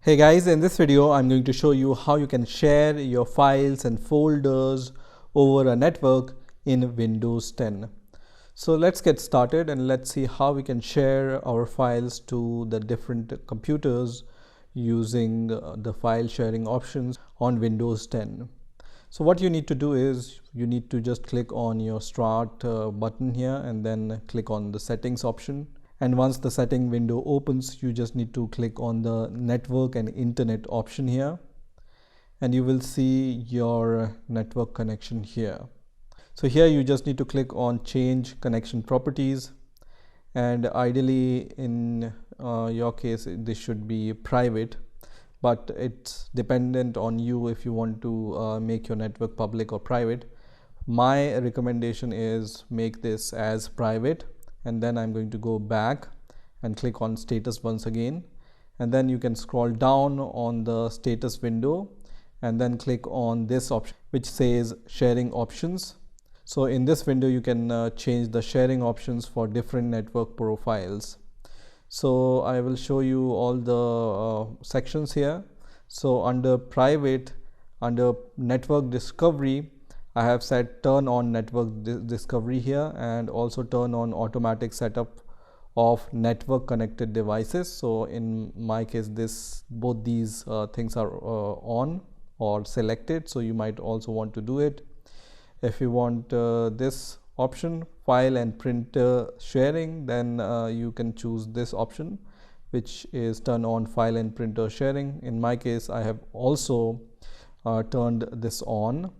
Hey guys, in this video I'm going to show you how you can share your files and folders over a network in Windows 10. So let's get started and let's see how we can share our files to the different computers using the file sharing options on Windows 10. So what you need to do is you need to just click on your Start button here and then click on the settings option. And once the setting window opens, you just need to click on the network and internet option here, and you will see your network connection here. So here you just need to click on change connection properties, and ideally in your case this should be private, but it's dependent on you if you want to make your network public or private. My recommendation is make this as private, and then I'm going to go back and click on status once again, and then you can scroll down on the status window and then click on this option which says sharing options. So in this window you can change the sharing options for different network profiles. So I will show you all the sections here. So under private, under network discovery, I have set turn on network discovery here, and also turn on automatic setup of network connected devices. So in my case both these things are on or selected, so you might also want to do it. If you want this option, file and printer sharing, then you can choose this option which is turn on file and printer sharing. In my case I have also turned this on.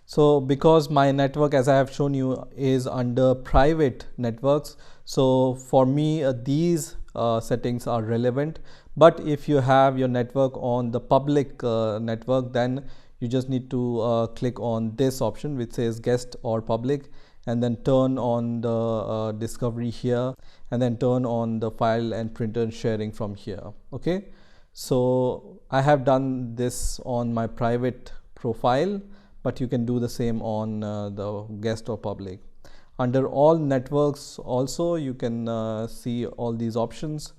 So because my network, as I have shown you, is under private networks, so for me these settings are relevant. But if you have your network on the public network, then you just need to click on this option which says guest or public, and then turn on the discovery here, and then turn on the file and printer sharing from here. Okay, so I have done this on my private profile, but you can do the same on the guest or public. Under all networks also you can see all these options.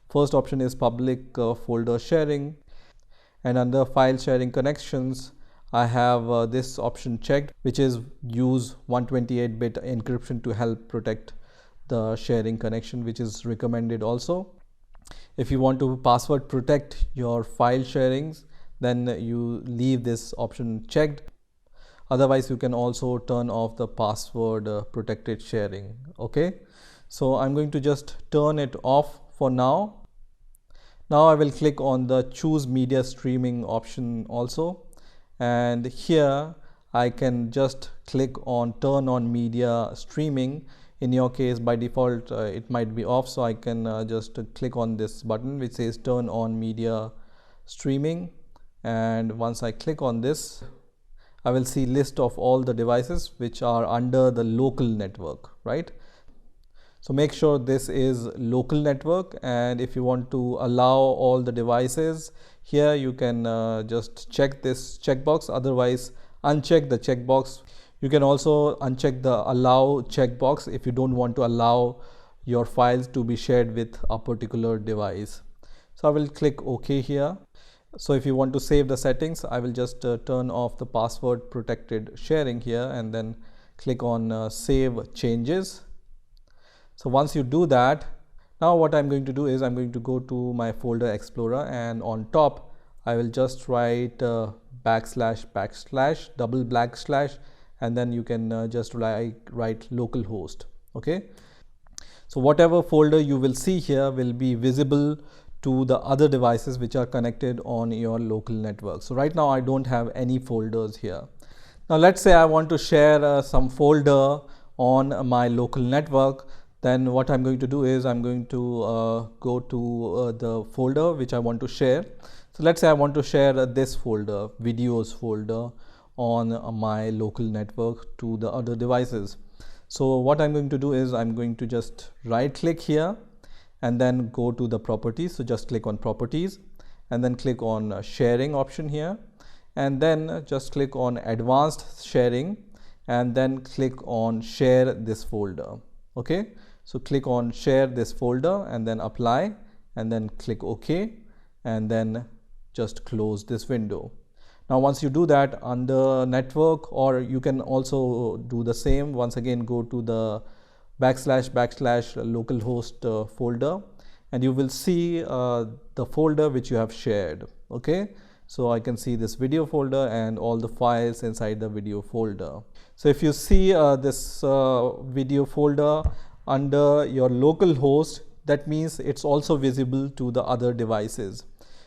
First option is public folder sharing, and under file sharing connections I have this option checked, which is use 128-bit encryption to help protect the sharing connection, which is recommended also. If you want to password protect your file sharings, then you leave this option checked. Otherwise you can also turn off the password protected sharing. Okay, so I'm going to just turn it off for now. Now I will click on the choose media streaming option also, and here I can just click on turn on media streaming. In your case by default it might be off, so I can just click on this button which says turn on media streaming, and once I click on this I will see list of all the devices which are under the local network, right? So make sure this is local network, and if you want to allow all the devices here, you can just check this checkbox, otherwise uncheck the checkbox. You can also uncheck the allow checkbox if you don't want to allow your files to be shared with a particular device. So I will click OK here. So if you want to save the settings, I will just turn off the password protected sharing here, and then click on save changes. So once you do that, now what I'm going to do is I'm going to go to my folder explorer, and on top I will just write // double // and then you can just write localhost. Okay, so whatever folder you will see here will be visible to the other devices which are connected on your local network. So right now I don't have any folders here. Now let's say I want to share some folder on my local network. Then what I'm going to do is I'm going to go to the folder which I want to share. So let's say I want to share this folder, videos folder, on my local network to the other devices. So what I'm going to do is I'm going to just right click here and then go to the properties. So just click on properties and then click on sharing option here, and then just click on advanced sharing, and then click on share this folder. Okay, so click on share this folder and then apply, and then click OK, and then just close this window. Now once you do that under network, or you can also do the same, once again go to the // localhost folder, and you will see the folder which you have shared. Okay, so I can see this video folder and all the files inside the video folder. So if you see this video folder under your local host, that means it's also visible to the other devices.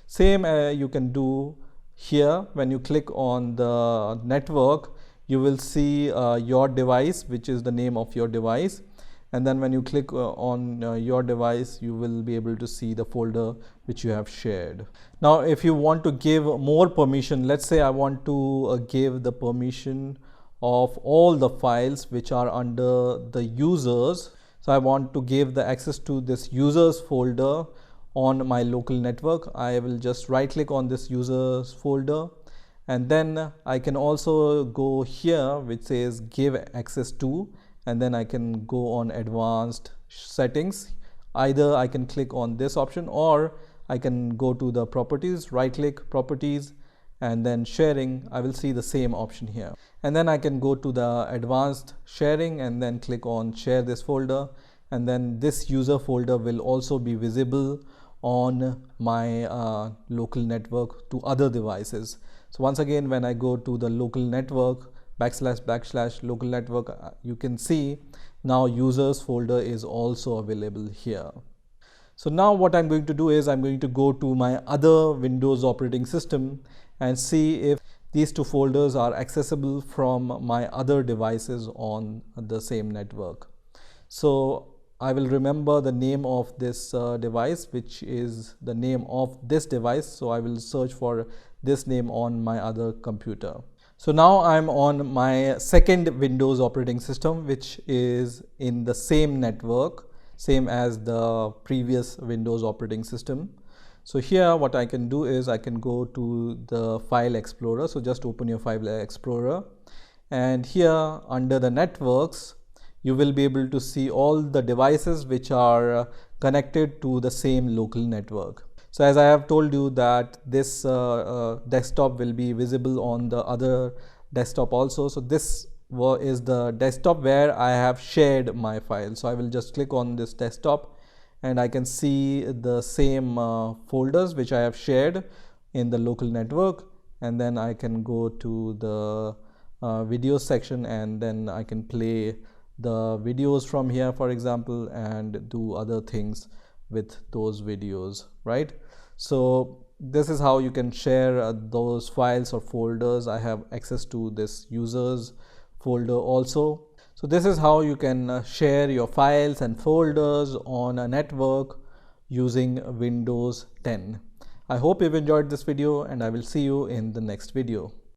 Same you can do here. When you click on the network, you will see your device, which is the name of your device, and then when you click on your device, you will be able to see the folder which you have shared. Now if you want to give more permission, let's say I want to give the permission of all the files which are under the users. So I want to give the access to this users folder on my local network. I will just right click on this users folder, and then I can also go here which says give access to, and then I can go on advanced settings. Either I can click on this option, or I can go to the properties, right click properties, and then sharing. I will see the same option here, and then I can go to the advanced sharing and then click on share this folder, and then this user folder will also be visible on my local network to other devices. So once again, when I go to the local network // local network, you can see now users folder is also available here. So now what I'm going to do is I'm going to go to my other Windows operating system and see if these two folders are accessible from my other devices on the same network. So I will remember the name of this device, which is the name of this device. So I will search for this name on my other computer. So now I'm on my second Windows operating system, which is in the same network, same as the previous Windows operating system. So here what I can do is I can go to the file explorer. So just open your file explorer, and here under the networks, you will be able to see all the devices which are connected to the same local network. So as I have told you that this desktop will be visible on the other desktop also. So this is the desktop where I have shared my file. So I will just click on this desktop, and I can see the same folders which I have shared in the local network, and then I can go to the video section, and then I can play the videos from here, for example, and do other things with those videos, right? So this is how you can share those files or folders. I have access to this users folder also. So this is how you can share your files and folders on a network using Windows 10. I hope you've enjoyed this video, and I will see you in the next video.